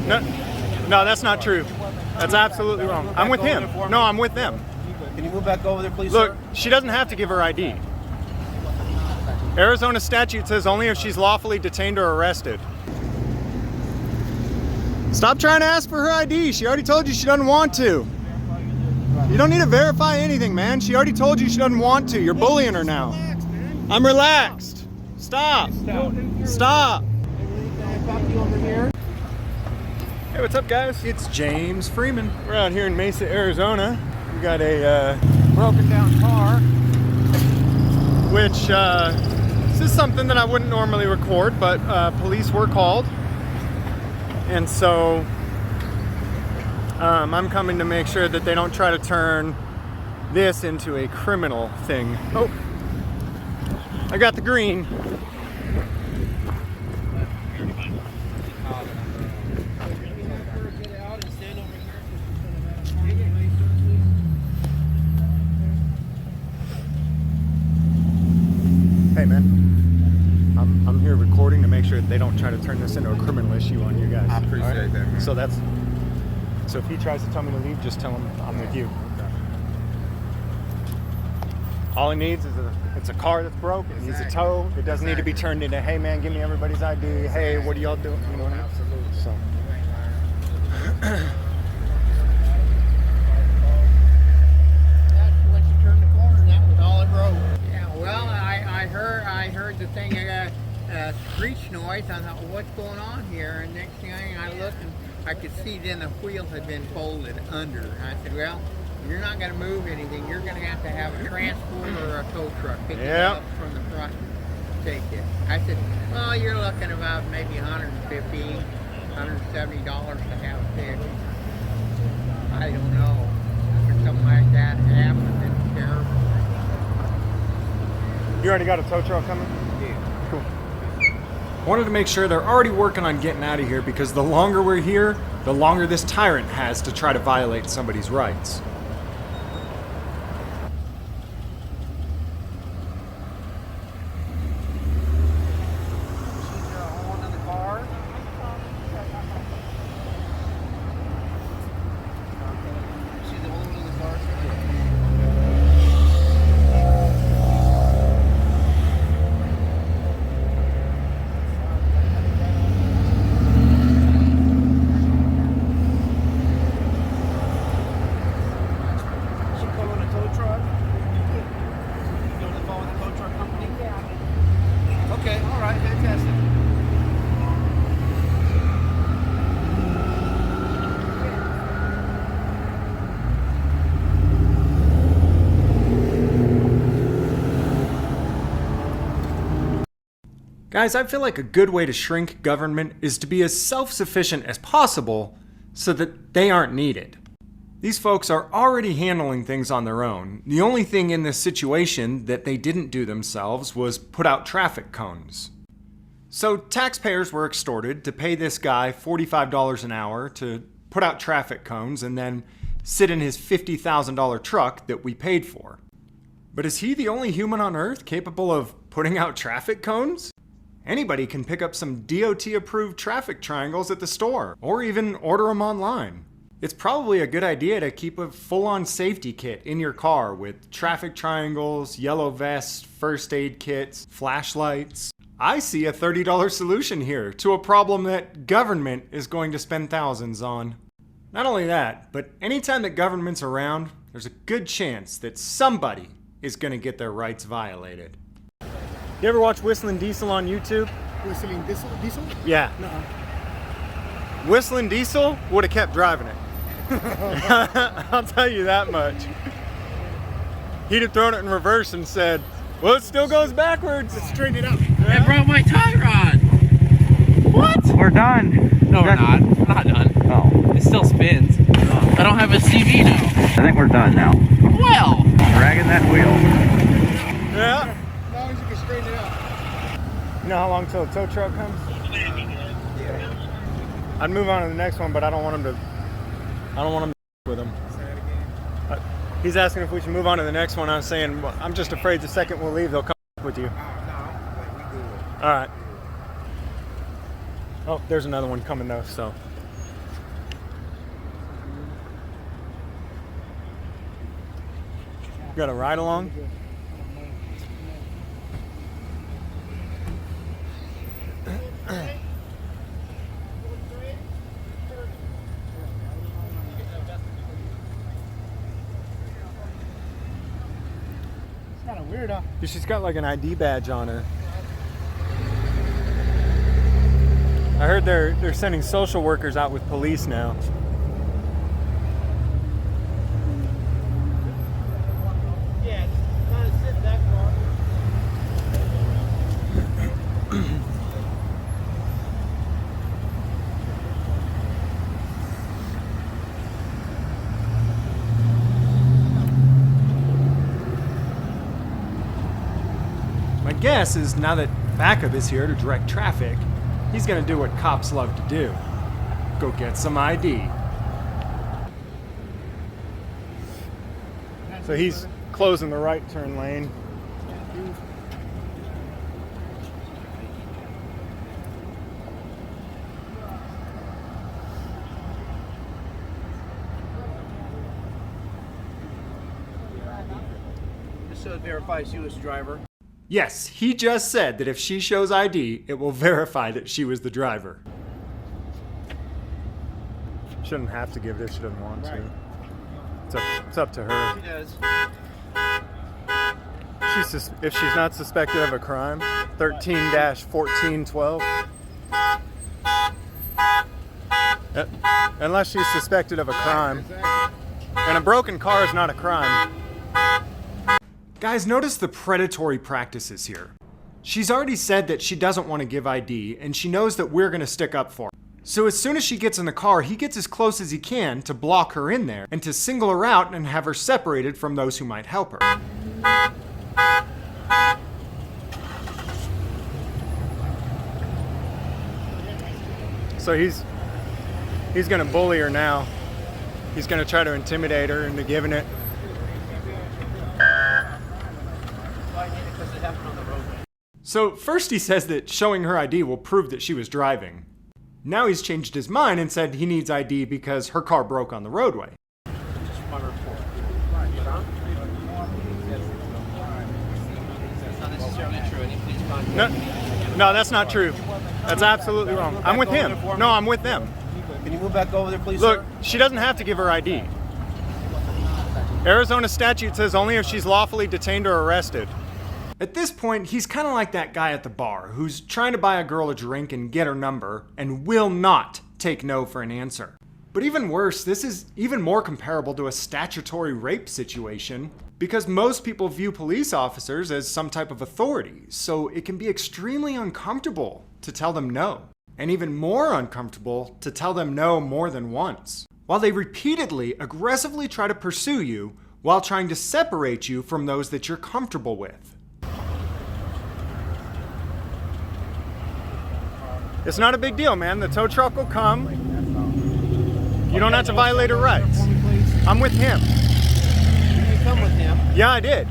No, no, that's not true. That's absolutely wrong. I'm with him. No, I'm with them. Can you move back over there, please, Look, sir? she doesn't have to give her ID. Arizona statute says only if she's lawfully detained or arrested. Stop trying to ask for her ID. She already told you she doesn't want to. You don't need to verify anything, man. She already told you she doesn't want to. You're bullying her now. I'm relaxed. Stop. Stop. Hey, what's up, guys? It's James Freeman. We're out here in Mesa, Arizona. We got a broken down car, which this is something that I wouldn't normally record, but police were called. And so I'm coming to make sure that they don't try to turn this into a criminal thing. Oh, I got the green. Hey man, I'm here recording to make sure that they don't try to turn this into a criminal issue on you guys. I appreciate that, man. So if he tries to tell me to leave, just tell him I'm with you. All he needs is it's a car that's broke. It needs a tow. It doesn't need to be turned into, hey man, give me everybody's ID. Hey, what are y'all doing? You know what I mean? Absolutely. So. Once you turn the corner, that was all it broke. Yeah, well, I heard the thing, screech noise. I thought, well, what's going on here? And next thing I looked, and I could see then the wheel had been folded under. I said, well, you're not going to move anything. You're going to have a transport or a tow truck pick it up from the front and take it. I said, well, you're looking about maybe $150, $170 to have it fixed. I don't know. Or something like that happened. It's terrible. You already got a tow truck coming? Yeah. Cool. I wanted to make sure they're already working on getting out of here, because the longer we're here, the longer this tyrant has to try to violate somebody's rights. Okay, all right, fantastic. Guys, I feel like a good way to shrink government is to be as self-sufficient as possible so that they aren't needed. These folks are already handling things on their own. The only thing in this situation that they didn't do themselves was put out traffic cones. So taxpayers were extorted to pay this guy $45 an hour to put out traffic cones and then sit in his $50,000 truck that we paid for. But is he the only human on Earth capable of putting out traffic cones? Anybody can pick up some DOT-approved traffic triangles at the store, or even order them online. It's probably a good idea to keep a full-on safety kit in your car with traffic triangles, yellow vests, first aid kits, flashlights. I see a $30 solution here to a problem that government is going to spend thousands on. Not only that, but anytime that government's around, there's a good chance that somebody is going to get their rights violated. You ever watch Whistling Diesel on YouTube? Whistling Diesel? Yeah. No. Whistling Diesel would have kept driving it. I'll tell you that much. He'd have thrown it in reverse and said, well, it still goes backwards. Let's straighten it out. I brought my tie rod. What? We're done. No, we're not. We're not done. Oh. It still spins. I don't have a CV now. I think we're done now. Well. Dragging that wheel. Yeah. As long as you can straighten it out. You know how long till the tow truck comes? I'd move on to the next one, but I don't want him to with him. He's asking if we should move on to the next one. I was saying, well, I'm just afraid the second we'll leave, they'll come with you. All right. Oh, there's another one coming though, so. Got a ride along? It's kind of weird, huh? She's got like an ID badge on her. I heard they're sending social workers out with police now. Yeah, just kind of sit that far. My guess is now that backup is here to direct traffic, he's gonna do what cops love to do. Go get some ID. So he's closing the right turn lane. Just so it verifies you as driver. Yes, he just said that if she shows ID, it will verify that she was the driver. Shouldn't have to give it if she doesn't want to. It's up to her. She does. If she's not suspected of a crime, 13-1412. Unless she's suspected of a crime. And a broken car is not a crime. Guys, notice the predatory practices here. She's already said that she doesn't want to give ID, and she knows that we're going to stick up for her. So as soon as she gets in the car, he gets as close as he can to block her in there and to single her out and have her separated from those who might help her. So he's going to bully her now. He's going to try to intimidate her into giving it. So first he says that showing her ID will prove that she was driving. Now he's changed his mind and said he needs ID because her car broke on the roadway. Just my report. That's not necessarily true. Any police contact. No, that's not true. That's absolutely wrong. I'm with him. No, I'm with them. Can you move back over there, please, Look, sir? she doesn't have to give her ID. Arizona statute says only if she's lawfully detained or arrested. At this point, he's kind of like that guy at the bar who's trying to buy a girl a drink and get her number and will not take no for an answer. But even worse, this is even more comparable to a statutory rape situation because most people view police officers as some type of authority, so it can be extremely uncomfortable to tell them no, and even more uncomfortable to tell them no more than once, while they repeatedly aggressively try to pursue you while trying to separate you from those that you're comfortable with. It's not a big deal, man. The tow truck will come. You don't have to violate her rights. I'm with him. You come with him. Yeah, I did.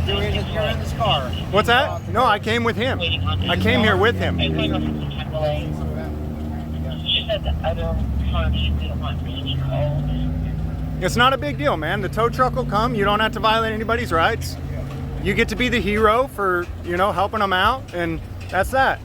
You're in this car. What's that? No, I came with him. I came here with him. It's not a big deal, man. The tow truck will come. You don't have to violate anybody's rights. You get to be the hero for, helping them out, and that's that.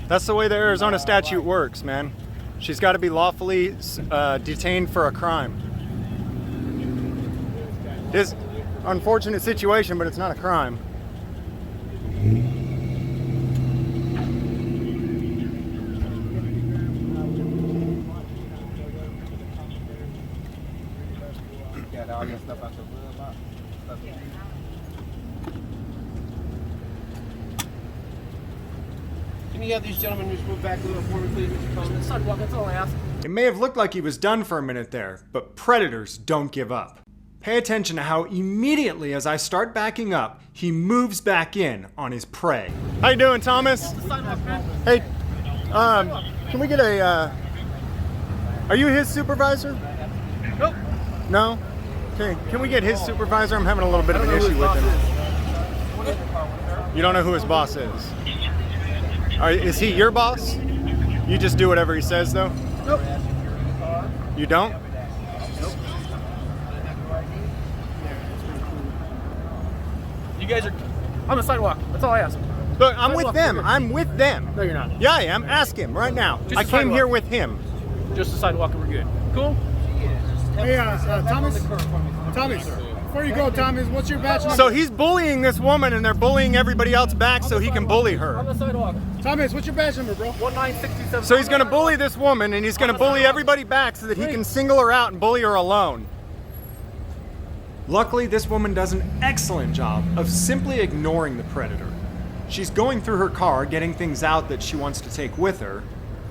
That's the way the Arizona statute works, man. She's got to be lawfully detained for a crime. It's an unfortunate situation, but it's not a crime. Got all your stuff out the wheel. Can you have these gentlemen just move back a little for me, please, Mr. Coleman? The sidewalk, that's all I ask. It may have looked like he was done for a minute there, but predators don't give up. Pay attention to how immediately as I start backing up, he moves back in on his prey. How you doing, Thomas? Hey, can we get a, are you his supervisor? Nope. No? Okay, can we get his supervisor? I'm having a little bit of an issue with him. You don't know who his boss is? Is he your boss? You just do whatever he says, though? Nope. You don't? You guys are on the sidewalk. That's all I ask. Look, I'm with them. I'm with them. No, you're not. Yeah, I am. Ask him right now. Just I a came sidewalk. here with him. Just the sidewalk and we're good. Cool? Hey, Thomas. Thomas, before you go, Thomas, what's your badge number? So he's bullying this woman and they're bullying everybody else back so he can bully On her. the sidewalk. Thomas, what's your badge number, bro? 1967. So he's gonna bully this woman and he's gonna bully everybody back so that he can single her out and bully her alone. Luckily, this woman does an excellent job of simply ignoring the predator. She's going through her car, getting things out that she wants to take with her,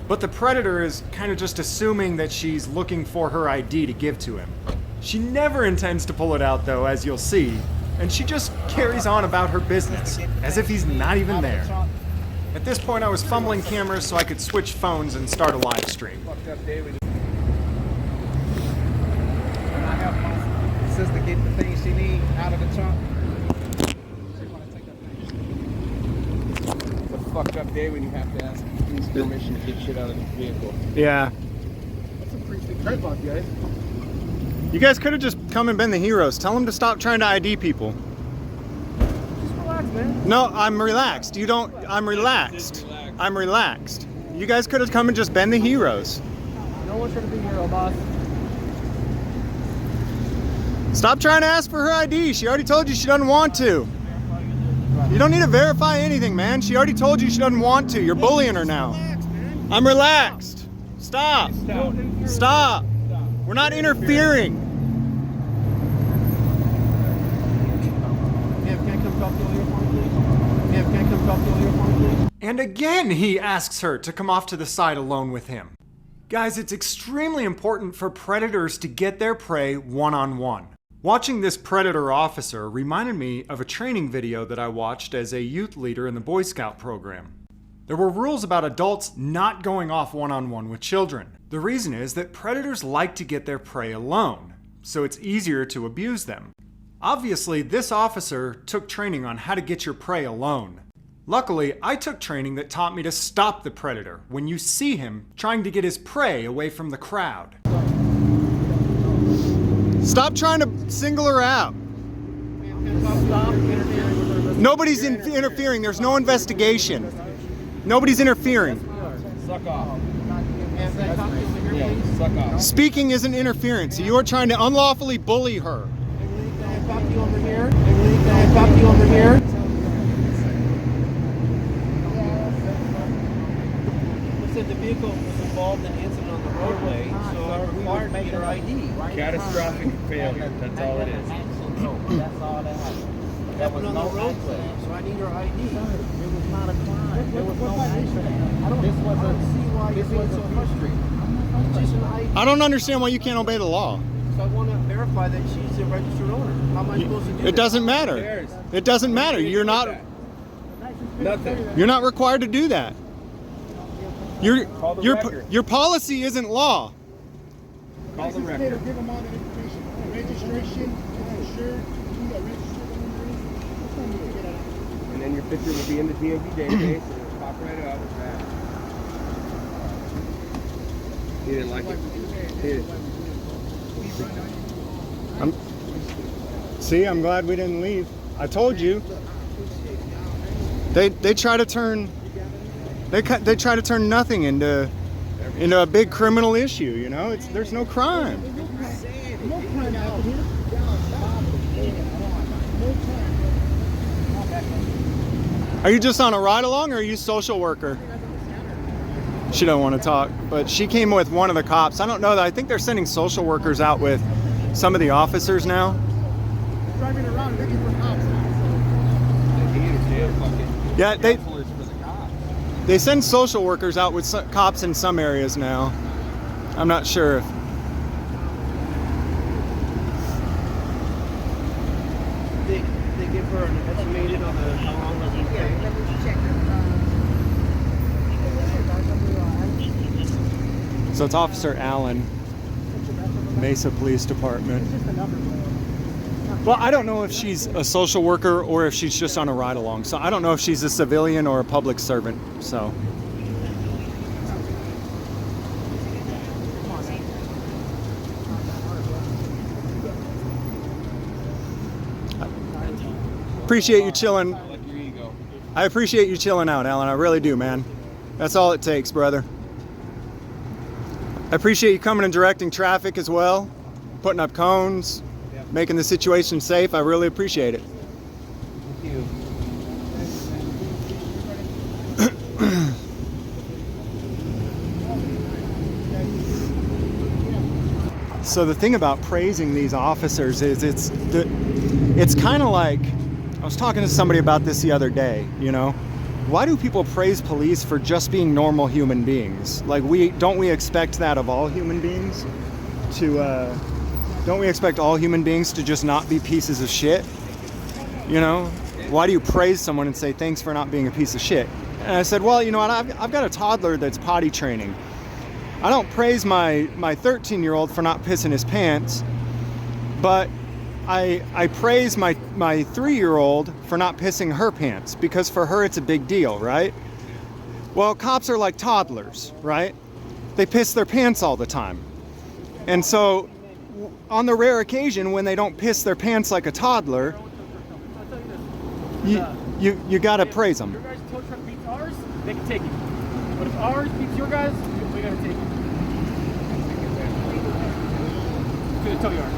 but the predator is kind of just assuming that she's looking for her ID to give to him. She never intends to pull it out though, as you'll see, and she just carries on about her business, as if he's not even there. At this point, I was fumbling cameras so I could switch phones and start a live stream. Sister get the things she need out of the trunk. It's a fucked up day when you have to ask police permission to get shit out of the vehicle. Yeah. That's a pretty big tripod, guys. You guys could have just come and been the heroes. Tell them to stop trying to ID people. Just relax, man. No, I'm relaxed. You don't. I'm relaxed. I'm relaxed. You guys could have come and just been the heroes. No one's trying to be a hero, boss. Stop trying to ask for her ID. She already told you she doesn't want to. You don't need to verify anything, man. She already told you she doesn't want to. You're bullying her now. I'm relaxed. Stop. Stop. We're not interfering. And again, he asks her to come off to the side alone with him. Guys, it's extremely important for predators to get their prey one-on-one. Watching this predator officer reminded me of a training video that I watched as a youth leader in the Boy Scout program. There were rules about adults not going off one-on-one with children. The reason is that predators like to get their prey alone, so it's easier to abuse them. Obviously, this officer took training on how to get your prey alone. Luckily, I took training that taught me to stop the predator when you see him trying to get his prey away from the crowd. Stop trying to single her out. Nobody's interfering. There's no investigation. Nobody's interfering. Suck off. Yeah, suck off. Speaking isn't interference. You are trying to unlawfully bully her. Talk to you over here. Talk to you over here. Said the vehicle was involved in an incident on the roadway, so I required to get her ID. Catastrophic failure. That's all it is. That's all that happened. Happened on the roadway, so I need her ID. It was not a crime. There was no accident. This was a this was so frustrating. It's just an ID. I don't understand why you can't obey the law. So I want to verify that she's a registered owner. How am I supposed to do It doesn't matter. It doesn't matter. You're not required to do that. Your policy isn't law. Call the record. Give them all the information. Registration, insured, And then your picture will be in the DMV database and it'll pop right up. He didn't like it. See, I'm glad we didn't leave. I told you. They try to turn nothing into a big criminal issue. You know, there's no crime. Are you just on a ride along, or are you a social worker? She don't want to talk, but she came with one of the cops. I don't know that. I think they're sending social workers out with some of the officers now. driving around looking for cops. Yeah, they send social workers out with cops in some areas now. I'm not sure if. Estimated on the how long was it take? Let me check. So it's Officer Allen, Mesa Police Department. Well, I don't know if she's a social worker or if she's just on a ride along. So I don't know if she's a civilian or a public servant. So. Appreciate you chilling. I appreciate you chilling out, Alan. I really do, man. That's all it takes, brother. I appreciate you coming and directing traffic as well, putting up cones, making the situation safe. I really appreciate it. Thank you. So the thing about praising these officers is it's kind of like, I was talking to somebody about this the other day, you know? Why do people praise police for just being normal human beings? Like, don't we expect that of all human beings? Don't we expect all human beings to just not be pieces of shit? You know? Why do you praise someone and say thanks for not being a piece of shit? And I said, well, you know what, I've got a toddler that's potty training. I don't praise my 13-year-old for not pissing his pants, but I praise my 3-year-old for not pissing her pants, because for her it's a big deal, right? Well, cops are like toddlers, right? They piss their pants all the time. And so on the rare occasion when they don't piss their pants like a toddler, you gotta praise them. Your guys' tow truck beats ours, they can take it. But if ours beats your guys, we gotta take it. To the tow yard.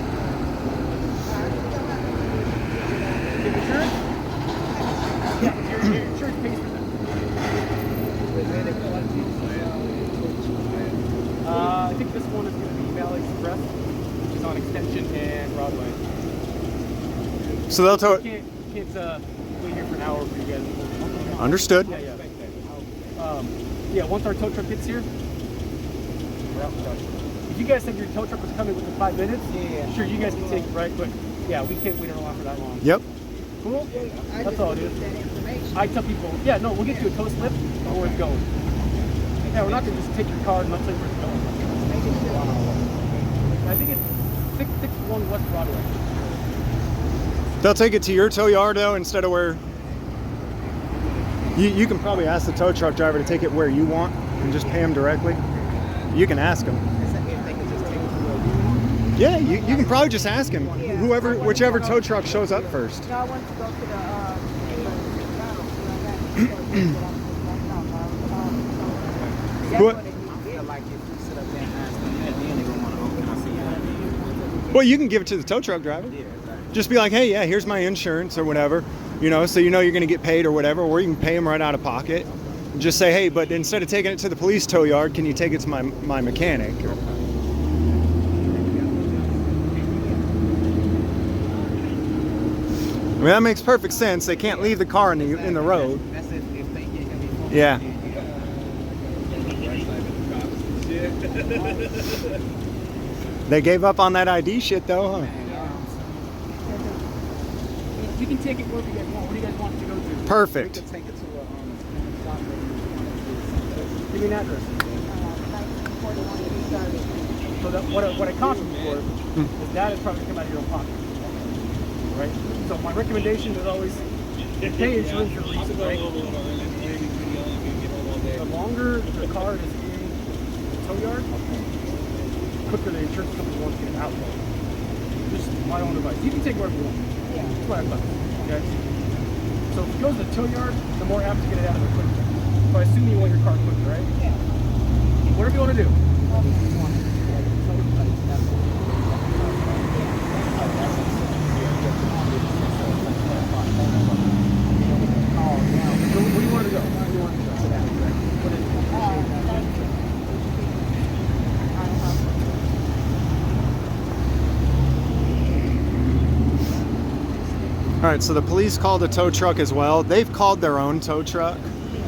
Your insurance? Yeah, your insurance pays for that. I think this one is going to be Valley Express, which is on Extension and Broadway. So they'll tow You can't wait here for an hour for you guys. Understood. Yeah, once our tow truck gets here, we're out in production. If you guys said your tow truck was coming within 5 minutes, sure, you guys can take it, right? But yeah, we can't wait around for that long. Yep. Cool? That's all it is. I tell people, yeah, no, we'll get you a tow slip of where it's going. Yeah, we're not going to just take your car and not tell you where it's going. I think it's 661 West Broadway. They'll take it to your tow yard though, instead of where you can probably ask the tow truck driver to take it where you want and just pay him directly. You can ask him. Yeah, you can probably just ask him. Whichever tow truck shows up first. No, I want to go to Well, you can give it to the tow truck driver. Just be like, hey, yeah, here's my insurance or whatever, you know, so you know you're going to get paid or whatever, or you can pay him right out of pocket. Just say, hey, but instead of taking it to the police tow yard, can you take it to my mechanic? I mean, that makes perfect sense. They can't leave the car in the road. Yeah. They gave up on that ID shit though, huh? You can take it wherever you guys want. Where do you guys want it to go to? Perfect. Take it to Give me an address. So that, what I caution you for is that is probably come out of your own pocket. Right? So my recommendation is always pay insurance for a reason, right? The longer the car is in the tow yard, the quicker the insurance company wants to get it out there. Just my own advice. You can take whatever you want. It's my advice. Okay? So if it goes to the tow yard, the more apt to get it out of there quicker. So I assume you want your car quicker, right? Yeah. Whatever you want to do. Where do you want to go? Where do you want to go? What is it? All right, so the police called a tow truck as well. They've called their own tow truck.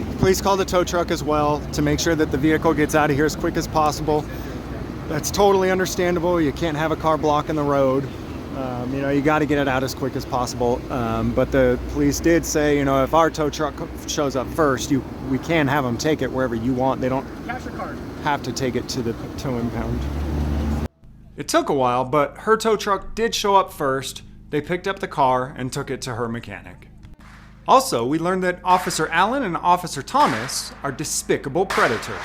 The police called a tow truck as well to make sure that the vehicle gets out of here as quick as possible. That's totally understandable. You can't have a car blocking the road. You know, you got to get it out as quick as possible. But the police did say, you know, if our tow truck shows up first, we can have them take it wherever you want. They don't Cash or card? have to take it to the tow impound. It took a while, but her tow truck did show up first. They picked up the car and took it to her mechanic. Also, we learned that Officer Allen and Officer Thomas are despicable predators.